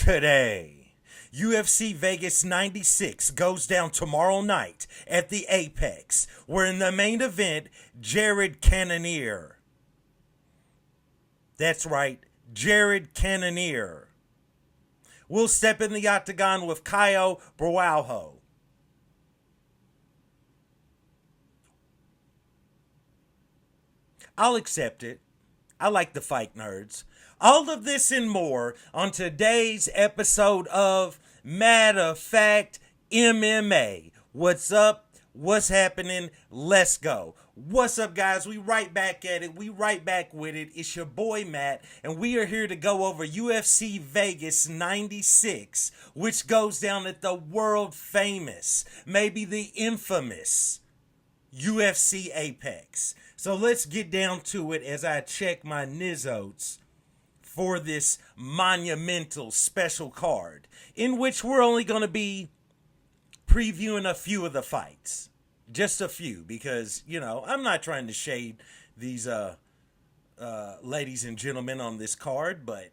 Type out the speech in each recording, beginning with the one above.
today. UFC Vegas 96 goes down tomorrow night at the Apex, where in the main event, Jared Cannonier. That's right, Jared Cannonier will step in the octagon with Caio Borralho. I'll accept it. I like the fight nerds. All of this and more on today's episode of Matter of Fact MMA. What's up? What's happening? Let's go. What's up, guys? We right back at it. We right back with it. It's your boy Matt, and we are here to go over UFC Vegas 96, which goes down at the world famous, maybe the infamous UFC Apex. So let's get down to it as I check my Nizotes for this monumental special card, in which we're only going to be previewing a few of the fights. Just a few, because, you know, I'm not trying to shade these ladies and gentlemen on this card, but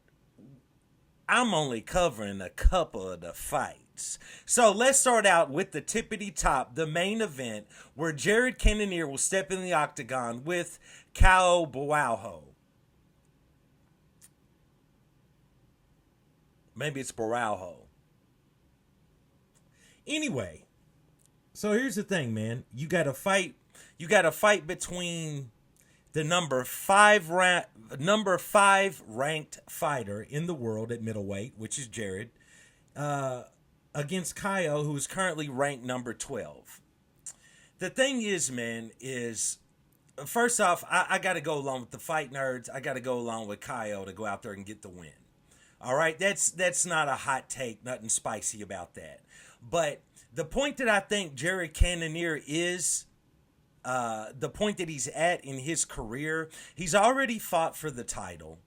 I'm only covering a couple of the fights. So let's start out with the tippity top, the main event, where Jared Cannonier will step in the octagon with Caio Borralho. Maybe it's Borralho. Anyway, so here's the thing, man. You got to fight between the number five ranked fighter in the world at middleweight, which is Jared, against Caio, who is currently ranked number 12. The thing is, man, is first off, I got to go along with the fight nerds. I got to go along with Caio to go out there and get the win. All right, that's not a hot take, nothing spicy about that. But the point that I think Jared Cannonier is, the point that he's at in his career, he's already fought for the title.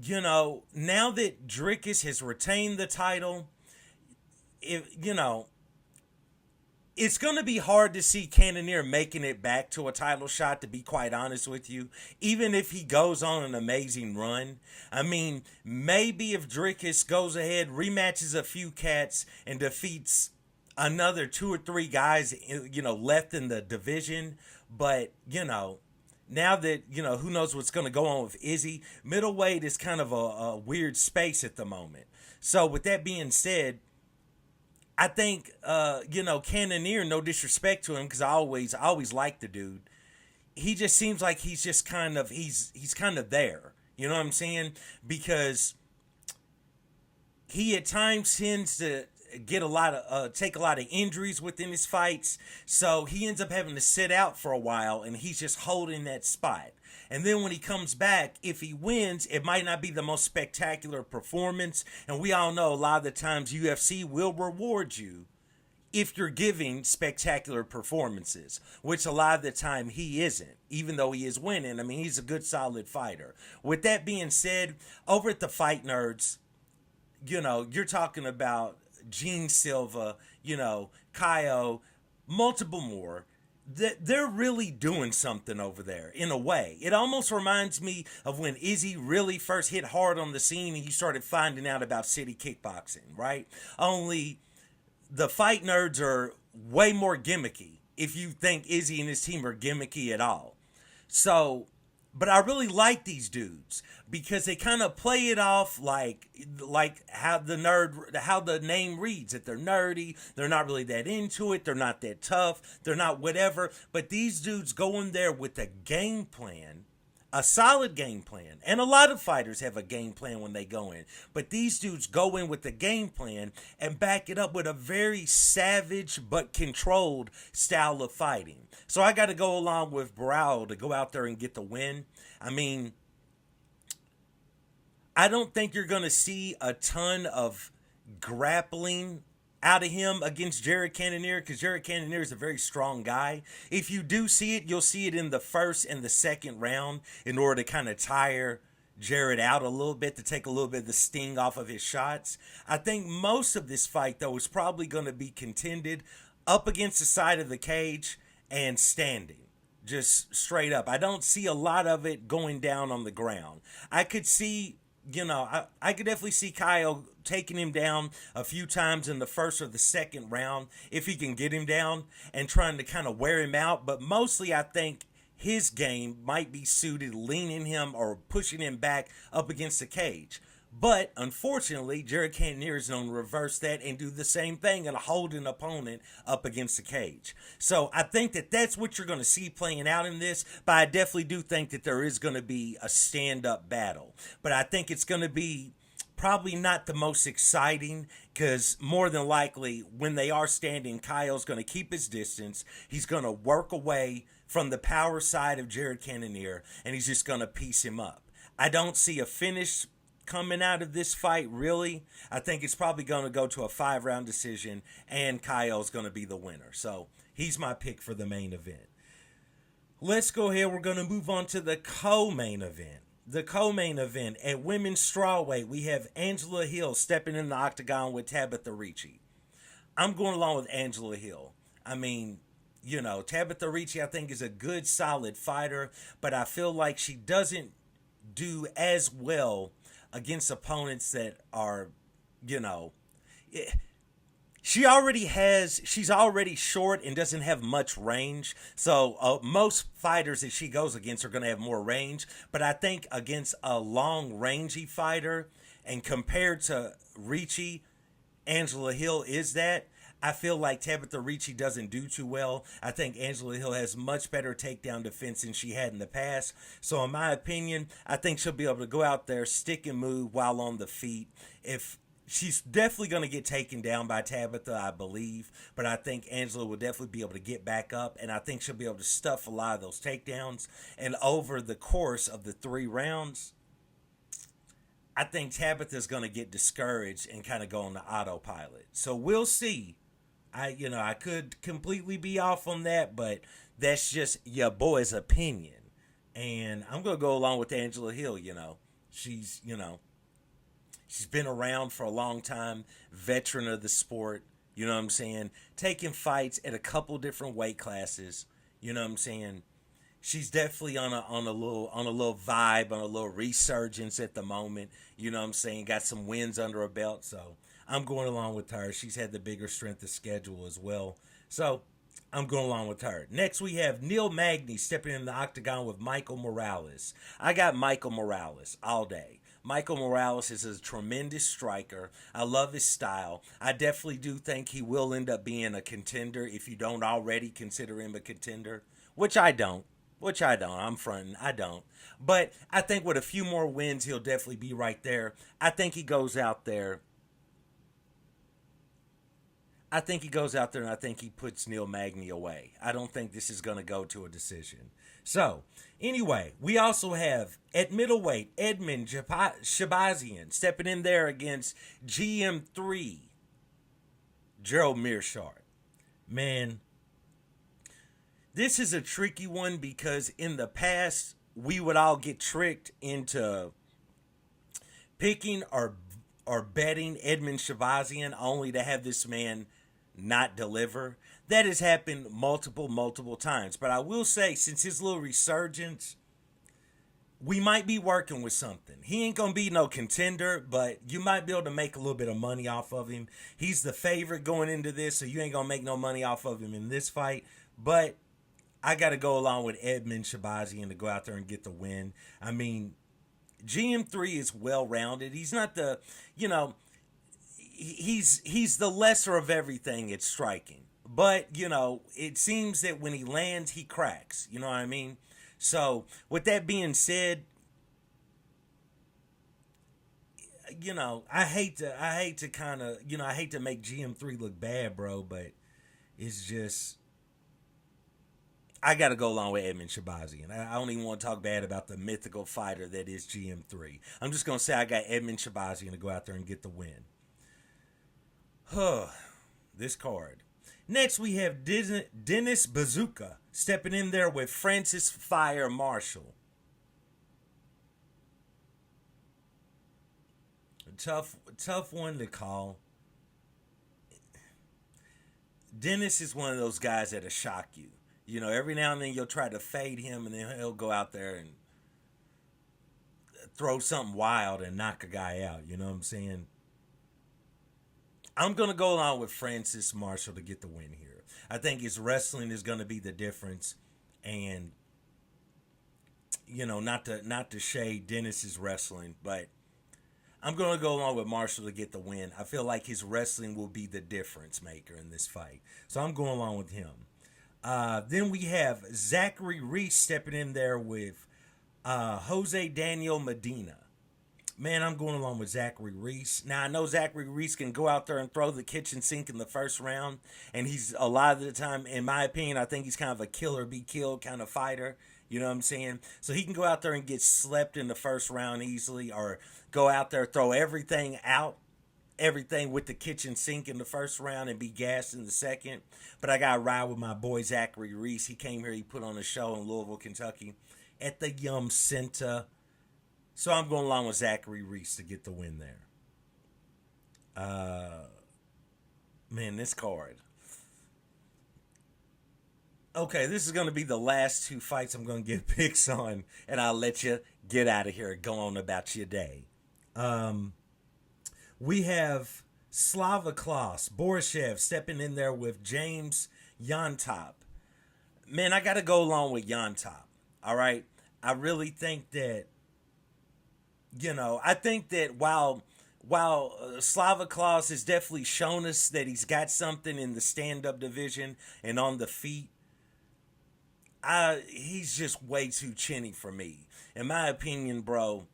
You know, now that Dricus has retained the title, it's going to be hard to see Cannonier making it back to a title shot, to be quite honest with you, even if he goes on an amazing run. I mean, maybe if Dricus goes ahead, rematches a few cats, and defeats another 2 or 3 guys, left in the division. But, now that, who knows what's going to go on with Izzy, middleweight is kind of a weird space at the moment. So with that being said, I think, Cannonier, no disrespect to him, because I always liked the dude. He just seems like he's just kind of, he's kind of there. You know what I'm saying? Because he at times tends to get take a lot of injuries within his fights. So he ends up having to sit out for a while, and he's just holding that spot. And then when he comes back, if he wins, it might not be the most spectacular performance. And we all know a lot of the times UFC will reward you if you're giving spectacular performances, which a lot of the time he isn't, even though he is winning. I mean, he's a good, solid fighter. With that being said, over at the Fight Nerds, you're talking about Gene Silva, Caio, multiple more. They're really doing something over there in a way. It almost reminds me of when Izzy really first hit hard on the scene and you started finding out about city kickboxing, right? Only the Fight Nerds are way more gimmicky, if you think Izzy and his team are gimmicky at all. So, but I really like these dudes because they kind of play it off like how the name reads, that they're nerdy, they're not really that into it, they're not that tough, they're not whatever, but these dudes go in there with a game plan, a solid game plan, and a lot of fighters have a game plan when they go in, but these dudes go in with a game plan and back it up with a very savage but controlled style of fighting. So I got to go along with Borralho to go out there and get the win. I mean, I don't think you're going to see a ton of grappling out of him against Jared Cannonier, because Jared Cannonier is a very strong guy. If you do see it, you'll see it in the first and the second round in order to kind of tire Jared out a little bit, to take a little bit of the sting off of his shots. I think most of this fight, though, is probably going to be contended up against the side of the cage and standing. Just straight up. I don't see a lot of it going down on the ground. I could see, I could definitely see Kyle taking him down a few times in the first or the second round if he can get him down and trying to kind of wear him out. But mostly, I think his game might be suited leaning him or pushing him back up against the cage. But unfortunately, Jared Cannonier is going to reverse that and do the same thing and hold an opponent up against the cage. So I think that that's what you're going to see playing out in this. But I definitely do think that there is going to be a stand-up battle. But I think it's going to be probably not the most exciting because more than likely when they are standing, Kyle's going to keep his distance. He's going to work away from the power side of Jared Cannonier and he's just going to piece him up. I don't see a finish coming out of this fight, really. I think it's probably going to go to a 5-round decision, and Kyle's going to be the winner. So he's my pick for the main event. Let's go ahead. We're going to move on to the co-main event. The co-main event at women's strawweight, we have Angela Hill stepping in the octagon with Tabitha Ricci. I'm going along with Angela Hill. I mean, Tabitha Ricci I think is a good, solid fighter, but I feel like she doesn't do as well against opponents that are, she's already short and doesn't have much range. So most fighters that she goes against are going to have more range. But I think against a long, rangy fighter, and compared to Ricci, Angela Hill is that. I feel like Tabitha Ricci doesn't do too well. I think Angela Hill has much better takedown defense than she had in the past. So in my opinion, I think she'll be able to go out there, stick and move while on the feet. If she's definitely going to get taken down by Tabitha, I believe. But I think Angela will definitely be able to get back up. And I think she'll be able to stuff a lot of those takedowns. And over the course of the 3 rounds, I think Tabitha's going to get discouraged and kind of go on the autopilot. So we'll see. I could completely be off on that, but that's just your boy's opinion. And I'm going to go along with Angela Hill, She's been around for a long time, veteran of the sport, you know what I'm saying? Taking fights at a couple different weight classes, you know what I'm saying? She's definitely on a little vibe, on a little resurgence at the moment, you know what I'm saying? Got some wins under her belt, so I'm going along with her. She's had the bigger strength of schedule as well. So I'm going along with her. Next, we have Neil Magny stepping in the octagon with Michael Morales. I got Michael Morales all day. Michael Morales is a tremendous striker. I love his style. I definitely do think he will end up being a contender if you don't already consider him a contender, which I don't. I'm fronting. I don't. But I think with a few more wins, he'll definitely be right there. I think he goes out there and I think he puts Neil Magny away. I don't think this is going to go to a decision. So, anyway, we also have at middleweight Edmund Shabazian stepping in there against GM3 Gerald Mearshart. Man, this is a tricky one because in the past, we would all get tricked into picking or betting Edmund Shabazian only to have this man not deliver. That has happened multiple times. But I will say, since his little resurgence, we might be working with something. He ain't going to be no contender, but you might be able to make a little bit of money off of him. He's the favorite going into this, so you ain't going to make no money off of him in this fight. But I got to go along with Edmund Shabazian to go out there and get the win. I mean, GM3 is well-rounded. He's not the, he's the lesser of everything at striking. But, it seems that when he lands, he cracks. You know what I mean? So, with that being said, I hate to make GM3 look bad, bro, but it's just, I got to go along with Edmund Shabazian. I don't even want to talk bad about the mythical fighter that is GM3. I'm just going to say I got Edmund Shabazian to go out there and get the win. This card. Next, we have Dennis Bazooka stepping in there with Francis Fire Marshall. Tough one to call. Dennis is one of those guys that'll shock you. Every now and then you'll try to fade him, and then he'll go out there and throw something wild and knock a guy out. You know what I'm saying? I'm going to go along with Francis Marshall to get the win here. I think his wrestling is going to be the difference. And, not to shade Dennis's wrestling, but I'm going to go along with Marshall to get the win. I feel like his wrestling will be the difference maker in this fight. So I'm going along with him. Then we have Zachary Reese stepping in there with Jose Daniel Medina. Man, I'm going along with Zachary Reese. Now, I know Zachary Reese can go out there and throw the kitchen sink in the first round. And he's, a lot of the time, in my opinion, I think he's kind of a killer be killed kind of fighter. You know what I'm saying? So he can go out there and get slept in the first round easily, or go out there, throw everything out, everything with the kitchen sink in the first round and be gassed in the second. But I got to ride with my boy Zachary Reese. He came here, he put on a show in Louisville, Kentucky at the Yum Center. So I'm going along with Zachary Reese to get the win there. Man, this card. Okay, this is going to be the last two fights I'm going to give picks on, and I'll let you get out of here and go on about your day. We have Slava Klaus, Borishev stepping in there with James Yontop. Man, I got to go along with Yontop. All right? I really think that, I think that while Slava Klaus has definitely shown us that he's got something in the stand-up division and on the feet, he's just way too chinny for me. In my opinion, bro,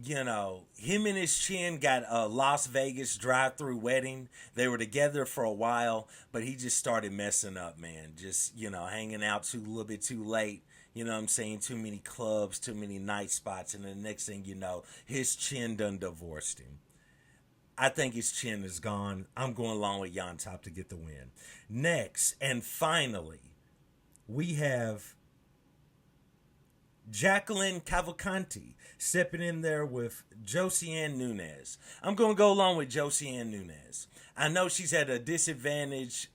him and his chin got a Las Vegas drive-through wedding. They were together for a while, but he just started messing up, man. Just, hanging out a little bit too late. You know what I'm saying? Too many clubs, too many night spots, and the next thing you know, his chin done divorced him. I think his chin is gone. I'm going along with Yontop to get the win. Next, and finally, we have Jacqueline Cavalcanti stepping in there with Josiane Nunes. I'm going to go along with Josiane Nunes. I know she's at a disadvantage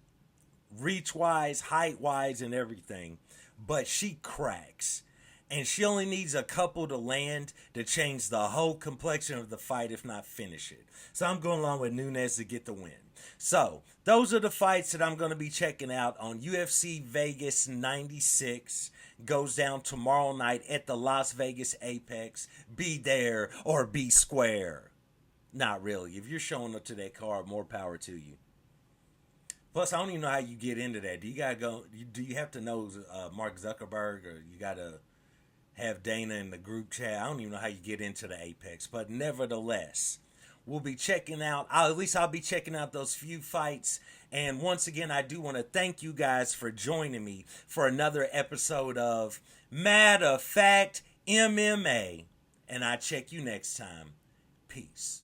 reach-wise, height-wise, and everything, but she cracks. And she only needs a couple to land to change the whole complexion of the fight, if not finish it. So I'm going along with Nunes to get the win. So those are the fights that I'm going to be checking out on UFC Vegas 96. Goes down tomorrow night at the Las Vegas Apex. Be there or be square. Not really. If you're showing up to that card, more power to you. Plus, I don't even know how you get into that. Do you gotta go? Do you have to know Mark Zuckerberg, or you gotta have Dana in the group chat? I don't even know how you get into the Apex. But nevertheless, we'll be checking out. At least I'll be checking out those few fights. And once again, I do want to thank you guys for joining me for another episode of Matter of Fact MMA. And I'll check you next time. Peace.